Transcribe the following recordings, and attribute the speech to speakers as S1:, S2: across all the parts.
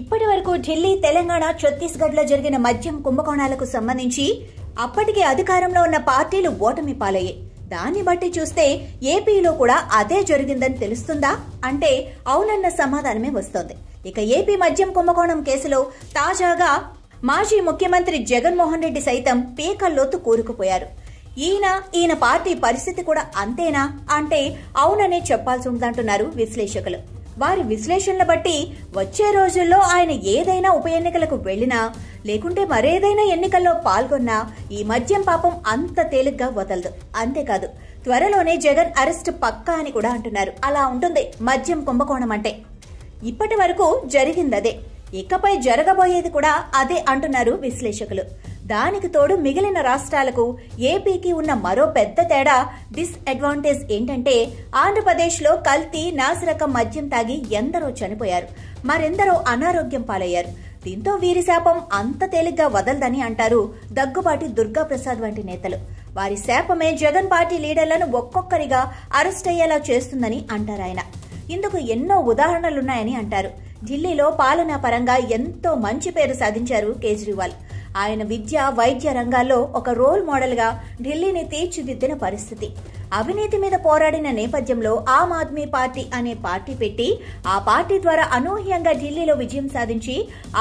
S1: ఇప్పటి వరకు ఢిల్లీ, తెలంగాణ, ఛత్తీస్గఢ్ లో జరిగిన మద్యం కుంభకోణాలకు సంబంధించి అప్పటికే అధికారంలో ఉన్న పార్టీలు ఓటమి పాలయ్యాయి. దాన్ని బట్టి చూస్తే ఏపీలో కూడా అదే జరిగిందని తెలుస్తుందా అంటే అవునన్న సమాధానమే వస్తోంది. ఇక ఏపీ మద్యం కుంభకోణం కేసులో తాజాగా మాజీ ముఖ్యమంత్రి జగన్మోహన్ రెడ్డి సైతం పీకల్లోతు కూరుకుపోయారు. ఈయన పార్టీ పరిస్థితి కూడా అంతేనా అంటే అవుననే చెప్పాల్సి ఉందంటున్నారు విశ్లేషకులు. వారి విశ్లేషణల బట్టి వచ్చే రోజుల్లో ఆయన ఏదైనా ఉప ఎన్నికలకు వెళ్లినా లేకుంటే మరేదైనా ఎన్నికల్లో పాల్గొన్నా ఈ మద్యం పాపం అంత తేలిగ్గా వదలదు. అంతేకాదు త్వరలోనే జగన్ అరెస్ట్ పక్కా అని కూడా అంటున్నారు. అలా ఉంటుంది మద్యం కుంభకోణం అంటే. ఇప్పటి వరకు జరిగిందదే, ఇకపై జరగబోయేది కూడా అదే అంటున్నారు విశ్లేషకులు. దానికి తోడు మిగిలిన రాష్ట్రాలకు ఏపీకి ఉన్న మరో పెద్ద తేడా, డిస్అడ్వాంటేజ్ ఏంటంటే ఆంధ్రప్రదేశ్ లో కల్తీ నాసిరకం మద్యం తాగి ఎందరో చనిపోయారు, మరెందరో అనారోగ్యం పాలయ్యారు. దీంతో వీరి శాపం అంత తేలిగ్గా వదలదని అంటారు దగ్గుబాటి దుర్గాప్రసాద్ వంటి నేతలు. వారి శాపమే జగన్ పార్టీ లీడర్లను ఒక్కొక్కరిగా అరెస్ట్ అయ్యేలా చేస్తుందని అంటారాయన. ఇందుకు ఎన్నో ఉదాహరణలున్నాయని అంటారు. ఢిల్లీలో పాలనా పరంగా ఎంతో మంచి పేరు సాధించారు కేజ్రీవాల్. ఆయన విద్య, వైద్య రంగాల్లో ఒక రోల్ మోడల్ గా ఢిల్లీని తీర్చిదిద్దిన పరిస్థితి. అవినీతి మీద పోరాడిన నేపథ్యంలో ఆమ్ ఆద్మీ పార్టీ అనే పార్టీ పెట్టి ఆ పార్టీ ద్వారా అనూహ్యంగా ఢిల్లీలో విజయం సాధించి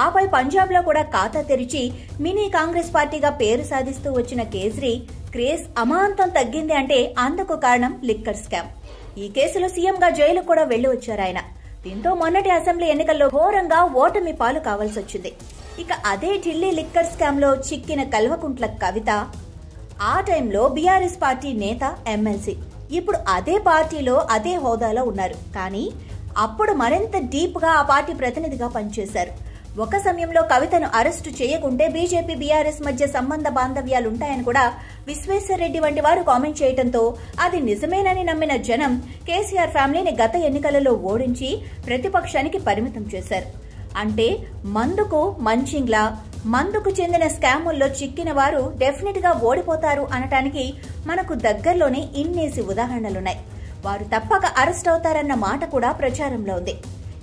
S1: ఆపై పంజాబ్ లో కూడా ఖాతా తెరిచి మినీ కాంగ్రెస్ పార్టీగా పేరు సాధిస్తూ వచ్చిన కేజ్రీ క్రేజ్ అమాంతం తగ్గింది అంటే అందుకు కారణం లిక్కర్ స్కామ్. ఈ కేసులో సీఎంగా జైలు కూడా వెళ్లి వచ్చారు ఆయన. దీంతో మొన్నటి అసెంబ్లీ ఎన్నికల్లో ఘోరంగా ఓటమి పాలు కావాల్సి వచ్చింది. ఇక అదే ఢిల్లీ లిక్కర్ స్కామ్ లో చిక్కిన కల్వకుంట్ల కవిత ఆ టైంలో బీఆర్ఎస్ పార్టీ నేత, ఎమ్మెల్సీ. ఇప్పుడు అదే పార్టీలో అదే హోదాలో ఉన్నారు. కానీ అప్పుడు మరింత డీప్ గా ఆ పార్టీ ప్రతినిధిగా పనిచేశారు. ఒక సమయంలో కవితను అరెస్టు చేయకుంటే బీజేపీ, బీఆర్ఎస్ మధ్య సంబంధ బాంధవ్యాలుంటాయని కూడా విశ్వేశ్వరరెడ్డి వంటి వారు కామెంట్ చేయడంతో అది నిజమేనని నమ్మిన జనం కేసీఆర్ ఫ్యామిలీని గత ఎన్నికలలో ఓడించి ప్రతిపక్షానికి పరిమితం చేశారు. అంటే మందుకు మంచింగ్లా, మందుకు చెందిన స్కాముల్లో చిక్కిన వారు డెఫినెట్ గా ఓడిపోతారు అనటానికి మనకు దగ్గరలోనే ఇన్నేసి ఉదాహరణలున్నాయి. వారు తప్పక అరెస్ట్ అవుతారన్న మాట కూడా ప్రచారంలో ఉంది.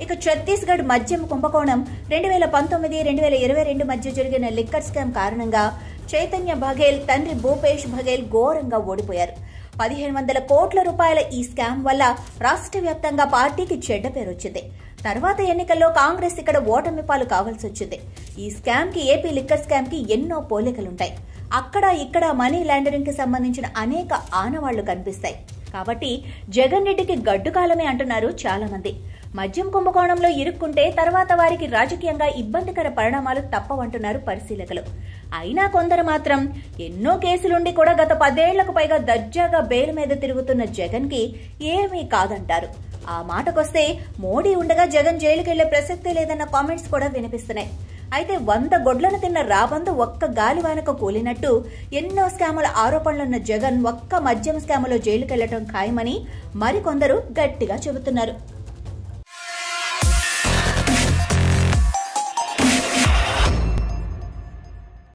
S1: ఇక ఛత్తీస్గఢ్ మద్యం కుంభకోణం 2019-2022 మధ్య జరిగిన లిక్కర్ స్కామ్ కారణంగా చైతన్య బఘేల్ తండ్రి భూపేష్ బఘేల్ ఘోరంగా ఓడిపోయారు. 1500 కోట్ల రూపాయల ఈ స్కామ్ వల్ల రాష్ట్ర వ్యాప్తంగా పార్టీకి చెడ్డ పేరు వచ్చింది. తర్వాత ఎన్నికల్లో కాంగ్రెస్ ఇక్కడ ఓటమి పాలు కావాల్సి వచ్చింది. ఈ స్కామ్ కి, ఏపీ లిక్కర్ స్కామ్ కి ఎన్నో పోలికలుంటాయి. అక్కడ ఇక్కడ మనీ లాండరింగ్ కి సంబంధించిన అనేక ఆనవాళ్లు కనిపిస్తాయి. కాబట్టి జగన్ రెడ్డికి గడ్డు కాలమే అంటున్నారు చాలా మంది. మద్యం కుంభకోణంలో ఇరుక్కుంటే తర్వాత వారికి రాజకీయంగా ఇబ్బందికర పరిణామాలు తప్పవంటున్నారు పరిశీలకులు. అయినా కొందరు మాత్రం ఎన్నో కేసులుండి కూడా గత 10 ఏళ్లకు పైగా దర్జాగా బెయిల్ మీద తిరుగుతున్న జగన్ కి ఏమీ కాదంటారు. ఆ మాటకొస్తే మోడీ ఉండగా జగన్ జైలుకెళ్లే ప్రసక్తే లేదన్న కామెంట్స్ కూడా వినిపిస్తున్నాయి. అయితే 100 గొడ్లను తిన్న రాబందు ఒక్క గాలివానకు కూలినట్టు ఎన్నో స్కాముల ఆరోపణలున్న జగన్ ఒక్క మద్యం స్కాములో జైలుకెళ్లడం ఖాయమని మరికొందరు గట్టిగా చెబుతున్నారు.